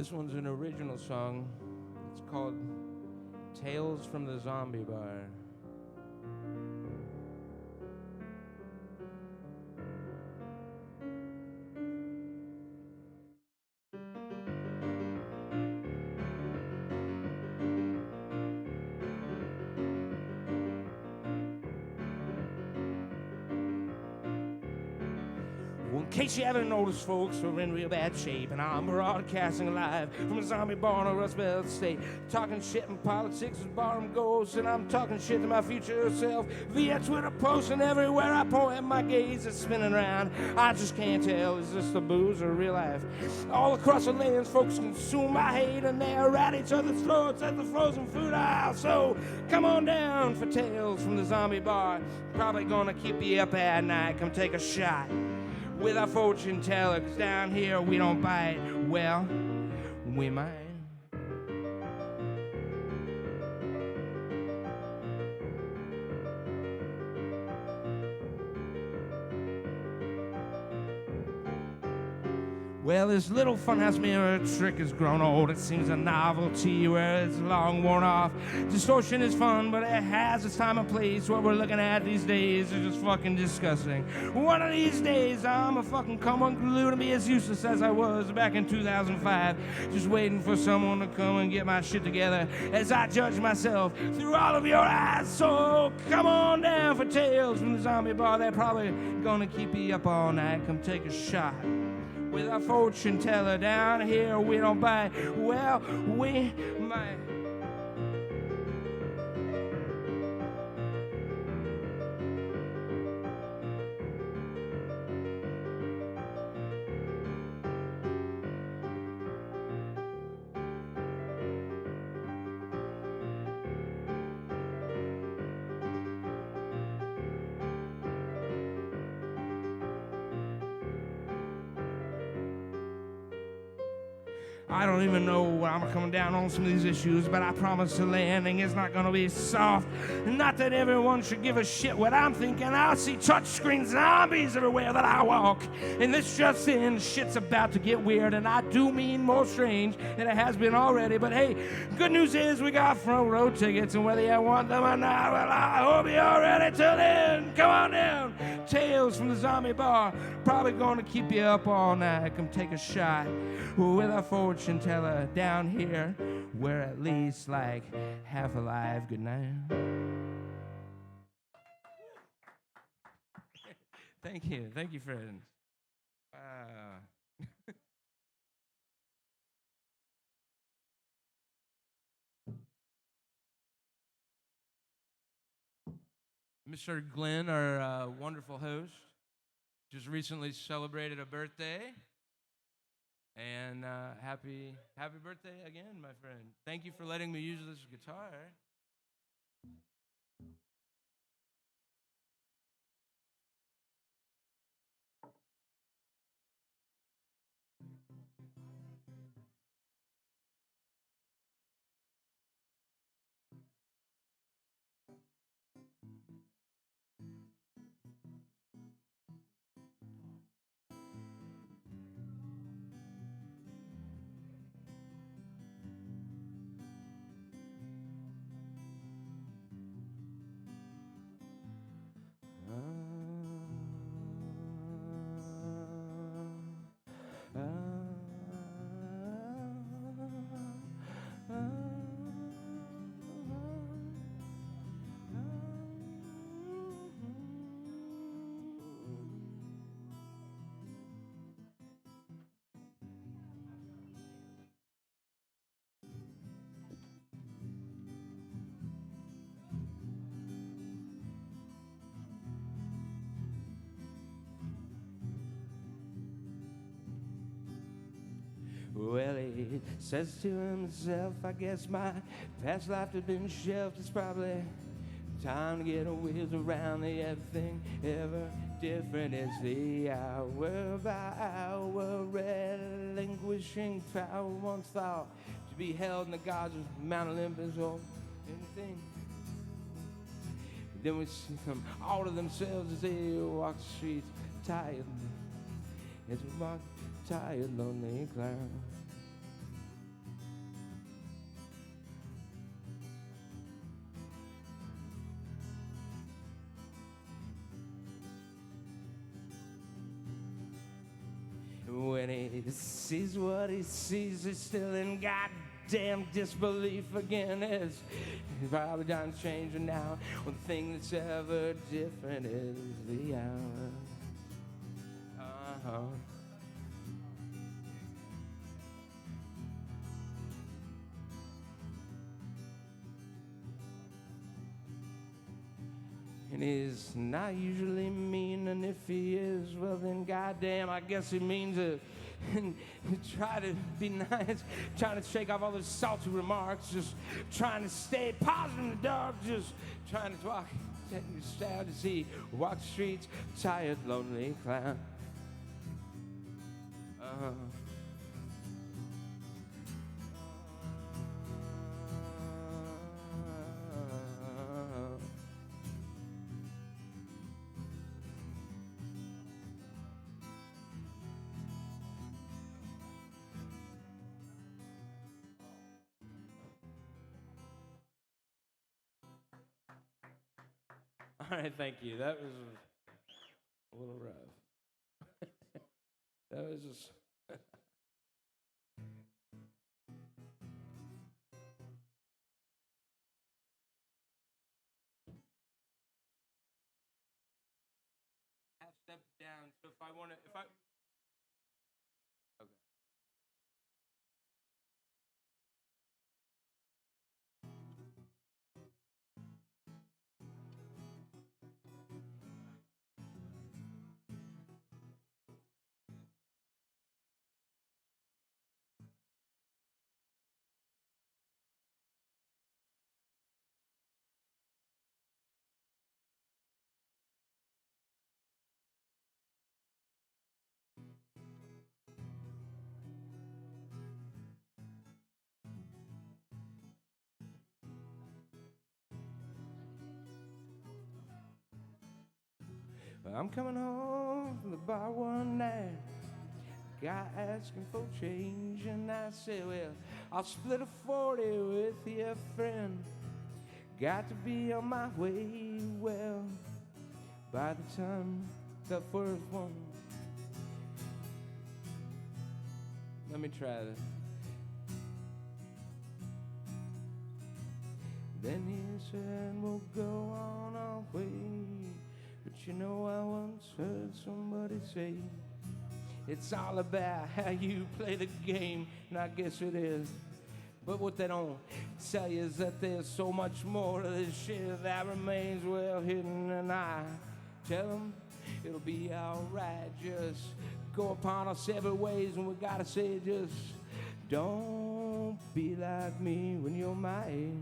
This one's an original song. It's called Tales from the Zombie Bar. In case you haven't noticed, folks, we're in real bad shape, and I'm broadcasting live from a zombie bar in a Rust Belt state. Talking shit in politics as barroom goes, and I'm talking shit to my future self via Twitter posts, and everywhere I point my gaze is spinning around. I just can't tell, is this the booze or real life? All across the lands, folks consume my hate, and they're at each other's throats at the frozen food aisle. So come on down for Tales from the Zombie Bar. Probably gonna keep you up at night. Come take a shot with our fortune teller, 'cause down here we don't bite. Well, we might. Well, this little funhouse mirror trick has grown old. It seems a novelty where it's long worn off. Distortion is fun, but it has its time and place. What we're looking at these days is just fucking disgusting. One of these days, I'm a fucking come unglued and be as useless as I was back in 2005. Just waiting for someone to come and get my shit together as I judge myself through all of your eyes. So come on down for Tales from the Zombie Bar. They're probably gonna keep you up all night. Come take a shot with our fortune teller. Down here we don't bite. Well, we might. I don't even know when I'm coming down on some of these issues, but I promise the landing is not gonna be soft. Not that everyone should give a shit what I'm thinking. I see touchscreen zombies everywhere that I walk. And this just in, shit's about to get weird, and I do mean more strange than it has been already. But hey, good news is we got front row tickets, and whether you want them or not, well, I hope you're ready till then. Come on down, Tales from the Zombie Bar. Probably gonna keep you up all night. Come take a shot with our fortune teller. Down here we're at least like half alive. Good night. Thank you, friends. Mr. Glenn, our wonderful host, just recently celebrated a birthday. And happy birthday again, my friend. Thank you for letting me use this guitar. Well, he says to himself, I guess my past life has been shelved. It's probably time to get the wheels around. The everything ever different is the hour by hour relinquishing power once thought to be held in the gods of Mount Olympus or anything. Then we see them all to themselves as they walk the streets tired. As we walk tired, lonely clown. when he sees what he sees, he's still in goddamn disbelief again. It's probably time's changing now. One thing that's ever different is the hour. And he's not usually mean, and if he is, well then goddamn, I guess he means it. And try to be nice, trying to shake off all those salty remarks, just trying to stay positive in the dark, just trying to walk, sad as he walks the streets, tired, lonely clown. All right, thank you. That was a little rough. That was just... half step down, so if I want to... Okay. Well, I'm coming home from the bar one night. Guy asking for change, and I said, well, I'll split a 40 with your friend. Got to be on my way, well, by the time the first one. Let me try this. Then he said, we'll go on our way. But you know, I once heard somebody say, it's all about how you play the game, and I guess it is. But what they don't tell you is that there's so much more to this shit that remains well hidden, and I tell them it'll be alright. Just go upon our separate ways, and we gotta say, just don't be like me when you're my age.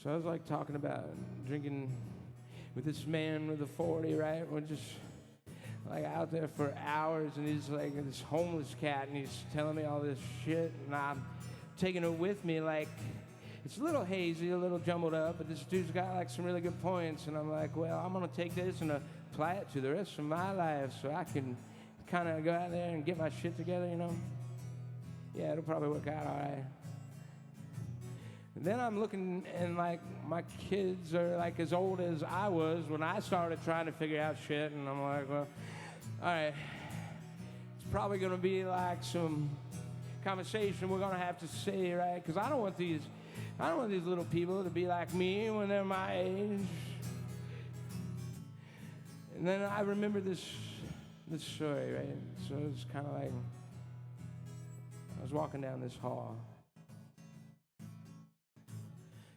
So I was like talking about drinking with this man with a 40, right? We're just like out there for hours, and he's like this homeless cat, and he's telling me all this shit, and I'm taking it with me. Like, it's a little hazy, a little jumbled up, but this dude's got like some really good points, and I'm like, well, I'm gonna take this and apply it to the rest of my life so I can kind of go out there and get my shit together, you know? Yeah, it'll probably work out all right. And then I'm looking, and like my kids are like as old as I was when I started trying to figure out shit, and I'm like, well, all right, it's probably gonna be like some conversation we're gonna have to say, right? Because I don't want these little people to be like me when they're my age. And then I remember this story, right? So it's kind of like I was walking down this hall.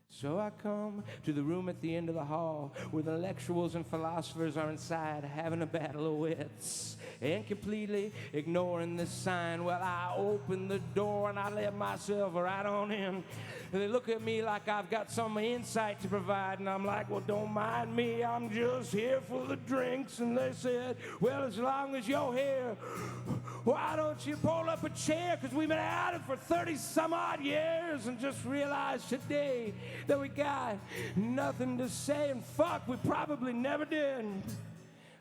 So I come to the room at the end of the hall where the intellectuals and philosophers are inside having a battle of wits. and completely ignoring the sign. Well, I opened the door and I let myself right on in. They look at me like I've got some insight to provide, and I'm like, well, don't mind me, I'm just here for the drinks. And they said, well, as long as you're here, why don't you pull up a chair, because we've been at it for 30 some odd years and just realized today that we got nothing to say, and fuck, we probably never did.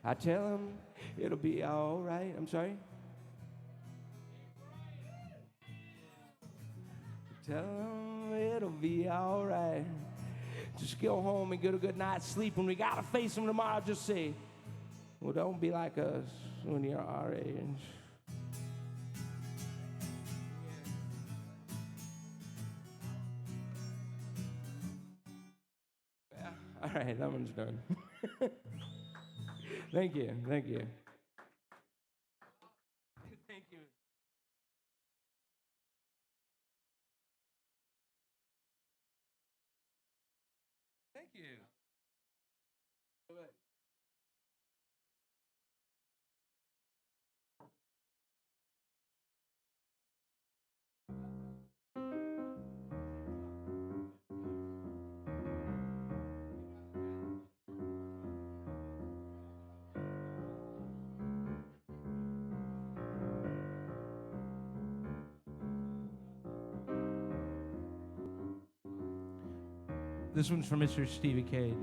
I tell them it'll be all right. I'm sorry? Tell them it'll be all right. Just go home and get a good night's sleep. When we gotta face them tomorrow, just say, well, don't be like us when you're our age. Yeah. All right, that one's done. Thank you, thank you. Thank you. Thank you. This one's for Mr. Stevie Cade.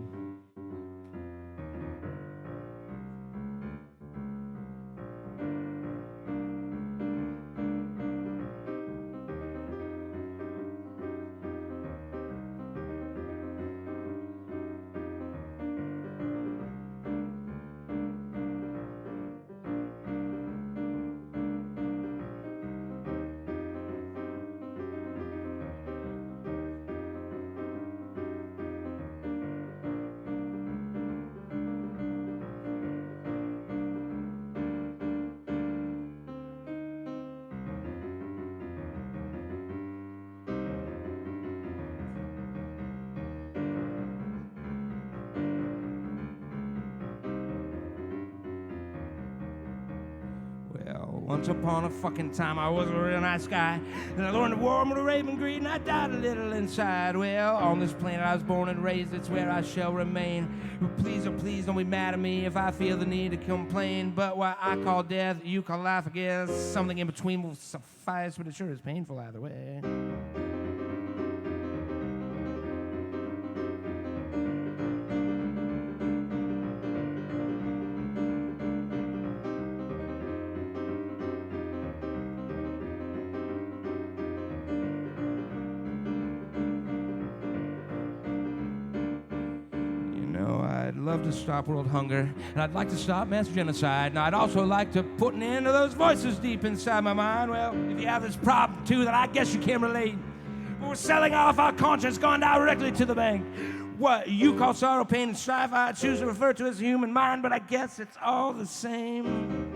Once upon a fucking time, I was a real nice guy, and I learned to warm with a raven greed, and I died a little inside. Well, on this planet I was born and raised, it's where I shall remain. Please, oh please, don't be mad at me if I feel the need to complain. But what I call death, you call life, I guess. Something in between will suffice, but it sure is painful either way. I'd love to stop world hunger, and I'd like to stop mass genocide, and I'd also like to put an end to those voices deep inside my mind. Well, if you have this problem too, then I guess you can relate. We're selling off our conscience, going directly to the bank. What you call sorrow, pain, and strife, I choose to refer to as the human mind, but I guess it's all the same.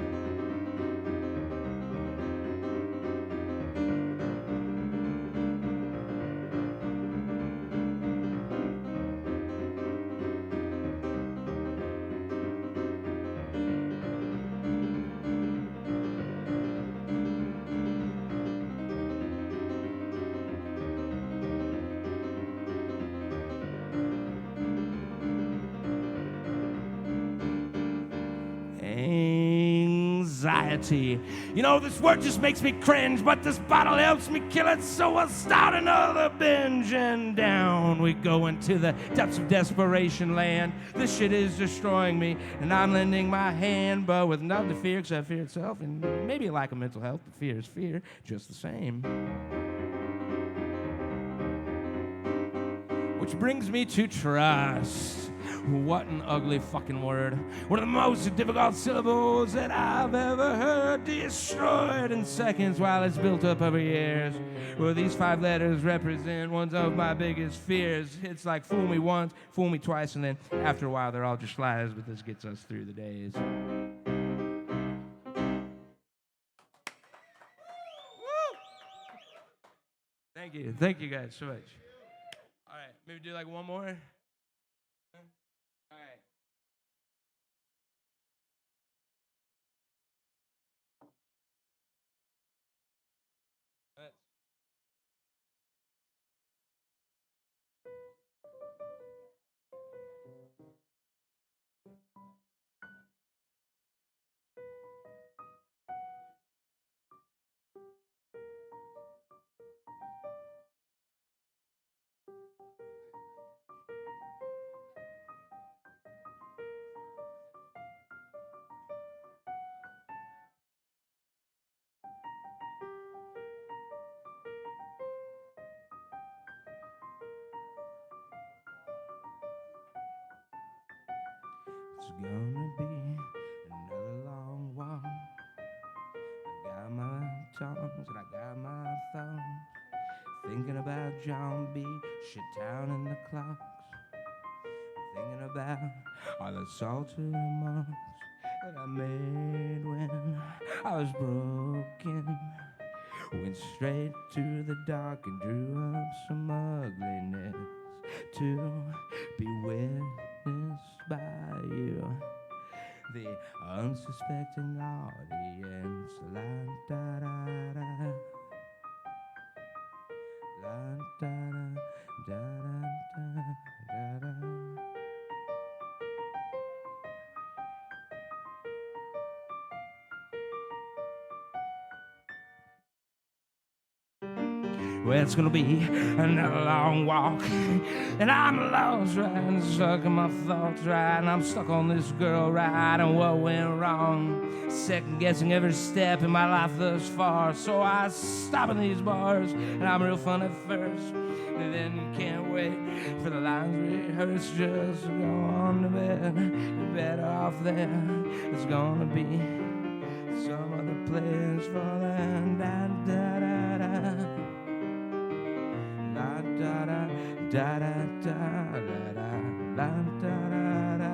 Anxiety. You know, this word just makes me cringe, but this bottle helps me kill it, so I'll start another binge, and down we go into the depths of desperation land. This shit is destroying me, and I'm lending my hand, but with nothing to fear except fear itself, and maybe a lack of mental health, but fear is fear, just the same. Which brings me to trust. What an ugly fucking word. One of the most difficult syllables that I've ever heard. Destroyed in seconds while it's built up over years. Well, these 5 letters represent one of my biggest fears. It's like fool me once, fool me twice, and then after a while they're all just lies, but this gets us through the days. Thank you guys so much. All right, maybe do like one more. All right. gonna be another long walk. I got my tongues and I got my thumbs, thinking about John B. Shit-town and the clocks. Thinking about all the salty remarks that I made when I was broken. Went straight to the dark and drew up some ugliness to be witnessed by you, the unsuspecting audience. La da da da, la da da da da da da. Well, it's gonna be another long walk, and I'm lost, right, and stuck in my thoughts, right, and I'm stuck on this girl, right, and what went wrong, second guessing every step in my life thus far. So I stop in these bars, and I'm real fun at first, and then you can't wait for the lines rehearsed. Just go on to bed, you're better off there. It's gonna be some other place for that. Da da da da. La da da da da da da da la da da da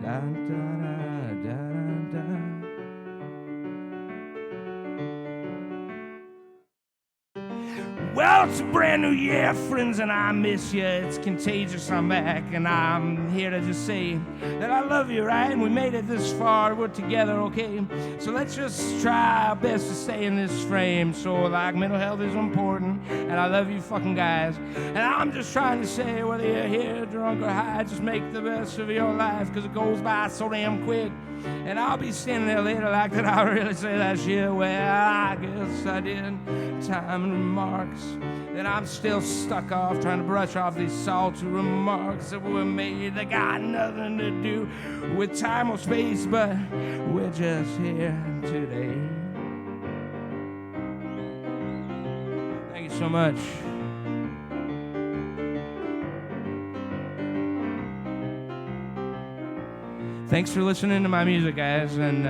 la da da da da. Well, it's a brand new year, friends, and I miss you. It's contagious, I'm back, and I'm here to just say that I love you, right? And we made it this far, we're together, okay? So let's just try our best to stay in this frame. So, like, mental health is important, and I love you fucking guys. And I'm just trying to say, whether you're here, drunk or high, just make the best of your life, because it goes by so damn quick. And I'll be standing there later like that I really say that shit. Well, I guess I did. Time and remarks. And I'm still stuck off trying to brush off these salty remarks that were made that got nothing to do with time or space, but we're just here today. Thank you so much. Thanks for listening to my music, guys, and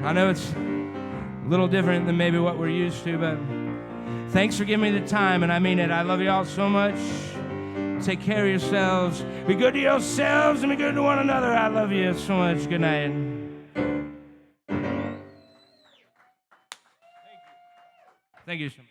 I know it's a little different than maybe what we're used to, but thanks for giving me the time, and I mean it. I love you all so much. Take care of yourselves. Be good to yourselves and be good to one another. I love you so much. Good night. Thank you so much.